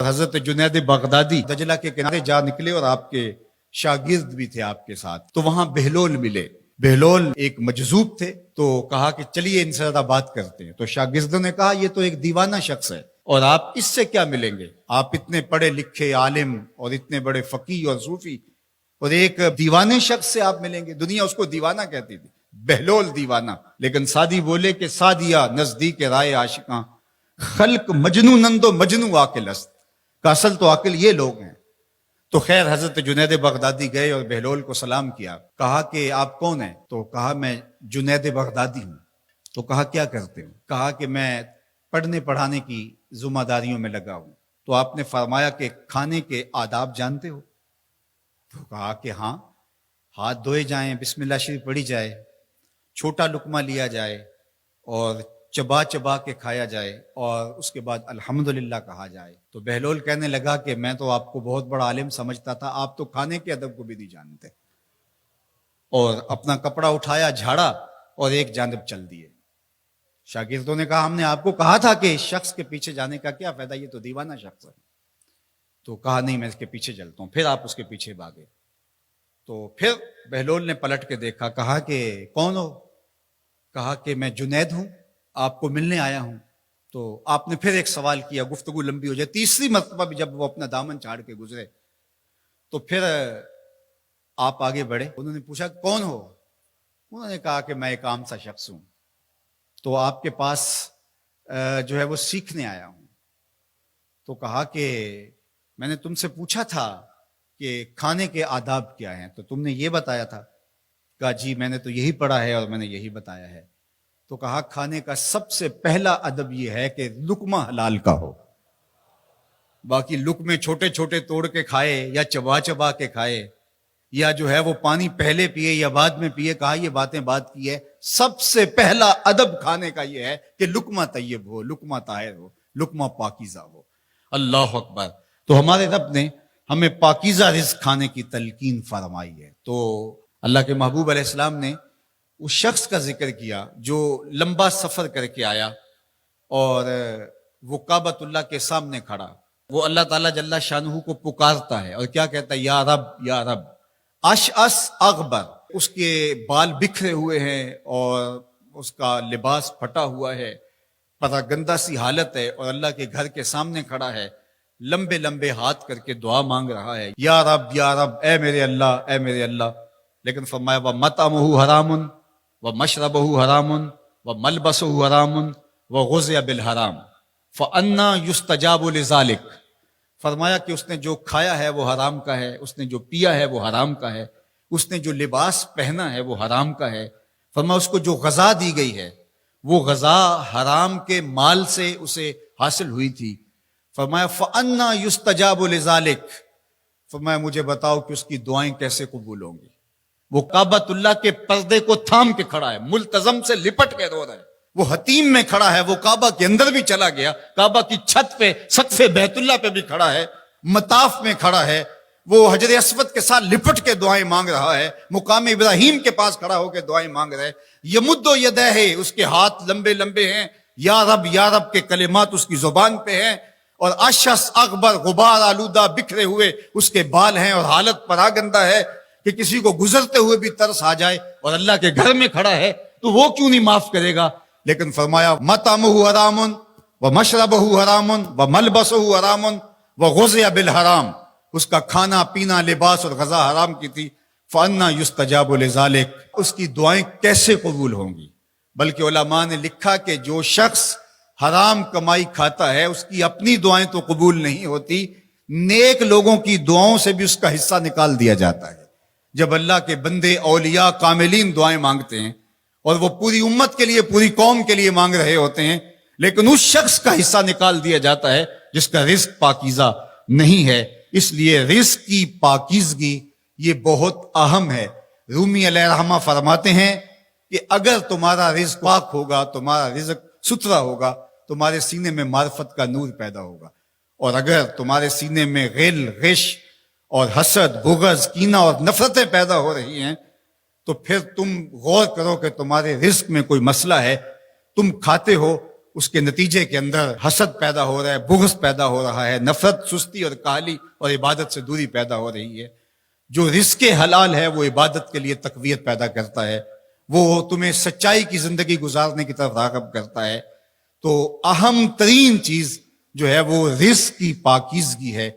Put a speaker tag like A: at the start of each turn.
A: حضرت جنید بغدادی دجلہ کے کنارے جا نکلے اور آپ کے شاگرد بھی تھے آپ کے ساتھ، تو وہاں بہلول ملے۔ بہلول ایک مجذوب تھے، تو کہا کہ چلیے ان سے ذرا بات کرتے ہیں۔ تو شاگردوں نے کہا یہ تو ایک دیوانہ شخص ہے اور آپ اس سے کیا ملیں گے؟ آپ اتنے پڑھے لکھے عالم اور اتنے بڑے فقیہ اور صوفی، اور ایک دیوانے شخص سے آپ ملیں گے؟ دنیا اس کو دیوانہ کہتی تھی، بہلول دیوانہ۔ لیکن سادی بولے کہ سادیا نزدیک رائے عاشقاں، خلق مجنونند و مجنو عاقل است، کا اصل تو عاقل یہ لوگ ہیں۔ تو خیر حضرت جنید بغدادی گئے اور بہلول کو سلام کیا، کہا کہ آپ کون ہیں؟ تو کہا میں جنید بغدادی ہوں۔ تو کہا کیا کرتے ہو؟ کہا کہ میں پڑھنے پڑھانے کی ذمہ داریوں میں لگا ہوں۔ تو آپ نے فرمایا کہ کھانے کے آداب جانتے ہو؟ تو کہا کہ ہاں، ہاتھ دھوئے جائیں، بسم اللہ شریف پڑھی جائے، چھوٹا لقمہ لیا جائے اور چبا چبا کے کھایا جائے، اور اس کے بعد الحمدللہ کہا جائے۔ تو بہلول کہنے لگا کہ میں تو آپ کو بہت بڑا عالم سمجھتا تھا، آپ تو کھانے کے ادب کو بھی نہیں جانتے۔ اور اپنا کپڑا اٹھایا، جھاڑا اور ایک جانب چل دیے۔ شاگردوں نے کہا ہم نے آپ کو کہا تھا کہ اس شخص کے پیچھے جانے کا کیا فائدہ، یہ تو دیوانہ شخص ہے۔ تو کہا نہیں میں اس کے پیچھے چلتا ہوں۔ پھر آپ اس کے پیچھے بھاگے۔ تو پھر بہلول نے پلٹ کے دیکھا، کہا کہ کون ہو؟ کہا کہ میں جنید ہوں، آپ کو ملنے آیا ہوں۔ تو آپ نے پھر ایک سوال کیا، گفتگو لمبی ہو جائے۔ تیسری مرتبہ بھی جب وہ اپنا دامن چاڑ کے گزرے تو پھر آپ آگے بڑھے۔ انہوں نے پوچھا کون ہو؟ انہوں نے کہا کہ میں ایک عام سا شخص ہوں، تو آپ کے پاس جو ہے وہ سیکھنے آیا ہوں۔ تو کہا کہ میں نے تم سے پوچھا تھا کہ کھانے کے آداب کیا ہیں، تو تم نے یہ بتایا تھا۔ کہا جی میں نے تو یہی پڑھا ہے اور میں نے یہی بتایا ہے۔ تو کہا کھانے کا سب سے پہلا ادب یہ ہے کہ لقمہ حلال کا ہو، باقی لقمے چھوٹے چھوٹے توڑ کے کھائے یا چبا چبا کے کھائے یا جو ہے وہ پانی پہلے پیے یا بعد میں پیے، کہا یہ باتیں بات کی ہے۔ سب سے پہلا ادب کھانے کا یہ ہے کہ لقمہ طیب ہو، لقمہ طاہر ہو، لقمہ پاکیزہ ہو۔ اللہ اکبر۔ تو ہمارے رب نے ہمیں پاکیزہ رزق کھانے کی تلقین فرمائی ہے۔ تو اللہ کے محبوب علیہ السلام نے اس شخص کا ذکر کیا جو لمبا سفر کر کے آیا اور وہ کعبۃ اللہ کے سامنے کھڑا، وہ اللہ تعالیٰ جل شانہ کو پکارتا ہے اور کیا کہتا ہے؟ یا رب یا رب۔ اشعث اغبر، اس کے بال بکھرے ہوئے ہیں اور اس کا لباس پھٹا ہوا ہے، پتہ گندہ سی حالت ہے، اور اللہ کے گھر کے سامنے کھڑا ہے، لمبے لمبے ہاتھ کر کے دعا مانگ رہا ہے، یا رب اے میرے اللہ، اے میرے اللہ۔ لیکن فرمایا وَمَطْعَمُهُ حَرَامٌ وَمَشْرَبُهُ حَرَامٌ وَمَلْبَسُهُ حَرَامٌ وَغُذِّيَ بِالْحَرَامِ فَأَنَّىٰ يُسْتَجَابُ لِذَٰلِكَ۔ فرمایا کہ اس نے جو کھایا ہے وہ حرام کا ہے، اس نے جو پیا ہے وہ حرام کا ہے، اس نے جو لباس پہنا ہے وہ حرام کا ہے۔ فرمایا اس کو جو غذا دی گئی ہے وہ غذا حرام کے مال سے اسے حاصل ہوئی تھی۔ فرمایا فَأَنَّىٰ يُسْتَجَابُ لِذَٰلِكَ۔ فرمایا مجھے بتاؤ کہ اس کی دعائیں کیسے قبول ہوں گی؟ وہ کعبۃ اللہ کے پردے کو تھام کے کھڑا ہے، ملتزم سے لپٹ کے رو رہا ہے، وہ حتیم میں کھڑا ہے، وہ کعبہ کے اندر بھی چلا گیا، کعبہ کی چھت پہ سقف بیت اللہ پہ بھی کھڑا ہے، مطاف میں کھڑا ہے، وہ حجر اسود کے ساتھ لپٹ کے دعائیں مانگ رہا ہے، مقام ابراہیم کے پاس کھڑا ہو کے دعائیں مانگ رہا ہے۔ یمد و یدہ ہے، اس کے ہاتھ لمبے لمبے ہیں، یا رب کے کلمات اس کی زبان پہ ہیں، اور اشعث اغبر، غبار آلودہ بکھرے ہوئے اس کے بال ہیں، اور حالت پراگندہ ہے کہ کسی کو گزرتے ہوئے بھی ترس آ جائے، اور اللہ کے گھر میں کھڑا ہے تو وہ کیوں نہیں معاف کرے گا؟ لیکن فرمایا مطعمہ حرام ومشربہ حرام وملبسہ حرام وغذی بالحرام، اس کا کھانا پینا لباس اور غذا حرام کی تھی۔ فَأَنَّىٰ يُسْتَجَابُ لِذَٰلِكَ، اس کی دعائیں کیسے قبول ہوں گی؟ بلکہ علماء نے لکھا کہ جو شخص حرام کمائی کھاتا ہے اس کی اپنی دعائیں تو قبول نہیں ہوتی، نیک لوگوں کی دعاؤں سے بھی اس کا حصہ نکال دیا جاتا ہے۔ جب اللہ کے بندے اولیاء کاملین دعائیں مانگتے ہیں اور وہ پوری امت کے لیے، پوری قوم کے لیے مانگ رہے ہوتے ہیں، لیکن اس شخص کا حصہ نکال دیا جاتا ہے جس کا رزق پاکیزہ نہیں ہے۔ اس لیے رزق کی پاکیزگی یہ بہت اہم ہے۔ رومی علیہ الرحمہ فرماتے ہیں کہ اگر تمہارا رزق پاک ہوگا، تمہارا رزق ستھرا ہوگا، تمہارے سینے میں معرفت کا نور پیدا ہوگا، اور اگر تمہارے سینے میں غل، غش اور حسد، بغض، کینہ اور نفرتیں پیدا ہو رہی ہیں تو پھر تم غور کرو کہ تمہارے رزق میں کوئی مسئلہ ہے۔ تم کھاتے ہو، اس کے نتیجے کے اندر حسد پیدا ہو رہا ہے، بغض پیدا ہو رہا ہے، نفرت، سستی اور کاہلی اور عبادت سے دوری پیدا ہو رہی ہے۔ جو رزق حلال ہے وہ عبادت کے لیے تقویت پیدا کرتا ہے، وہ تمہیں سچائی کی زندگی گزارنے کی طرف راغب کرتا ہے۔ تو اہم ترین چیز جو ہے وہ رزق کی پاکیزگی ہے،